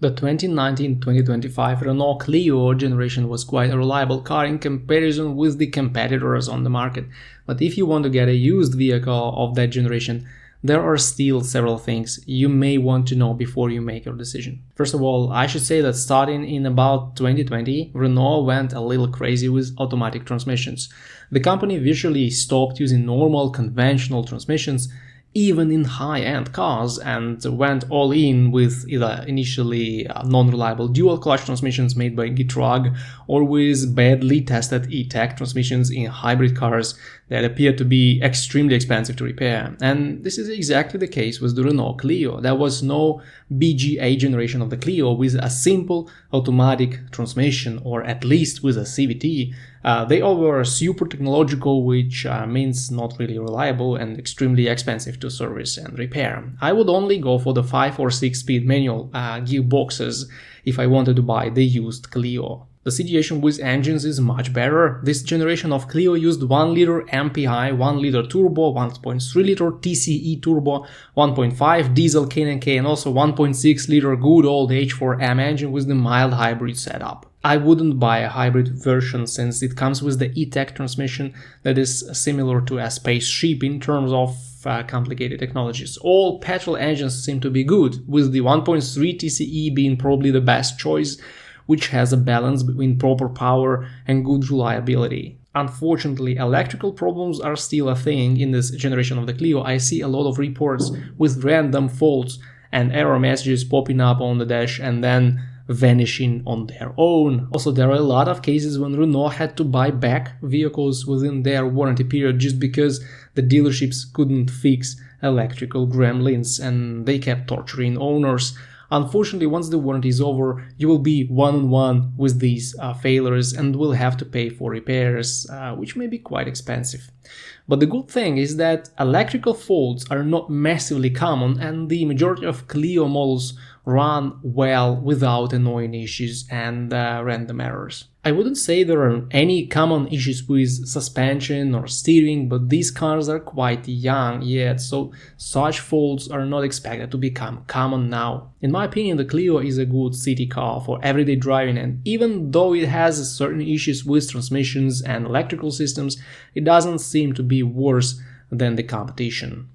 The 2019-2025 Renault Clio generation was quite a reliable car in comparison with the competitors on the market, but if you want to get a used vehicle of that generation, there are still several things you may want to know before you make your decision. First of all, I should say that starting in about 2020, Renault went a little crazy with automatic transmissions. The company virtually stopped using normal conventional transmissions even in high-end cars, and went all in with either initially non-reliable dual-clutch transmissions made by Getrag or with badly tested E-Tech transmissions in hybrid cars that appear to be extremely expensive to repair. And this is exactly the case with the Renault Clio. There was no BJA generation of the Clio with a simple automatic transmission, or at least with a CVT. They all were super technological, which means not really reliable and extremely expensive to service and repair. I would only go for the 5 or 6 speed manual gearboxes if I wanted to buy the used Clio. The situation with engines is much better. This generation of Clio used 1 liter MPI, 1 liter turbo, 1.3 liter TCE turbo, 1.5 diesel K&K, and also 1.6 liter good old H4M engine with the mild hybrid setup. I wouldn't buy a hybrid version since it comes with the E-Tech transmission that is similar to a spaceship in terms of complicated technologies. All petrol engines seem to be good, with the 1.3 TCE being probably the best choice, which has a balance between proper power and good reliability. Unfortunately, electrical problems are still a thing in this generation of the Clio. I see a lot of reports with random faults and error messages popping up on the dash and then vanishing on their own. Also, there are a lot of cases when Renault had to buy back vehicles within their warranty period just because the dealerships couldn't fix electrical gremlins and they kept torturing owners. Unfortunately, once the warranty is over, you will be one-on-one with these failures and will have to pay for repairs, which may be quite expensive. But the good thing is that electrical faults are not massively common, and the majority of Clio models run well without annoying issues and random errors. I wouldn't say there are any common issues with suspension or steering, but these cars are quite young yet, so such faults are not expected to become common now. In my opinion, the Clio is a good city car for everyday driving, and even though it has certain issues with transmissions and electrical systems, it doesn't seem to be worse than the competition.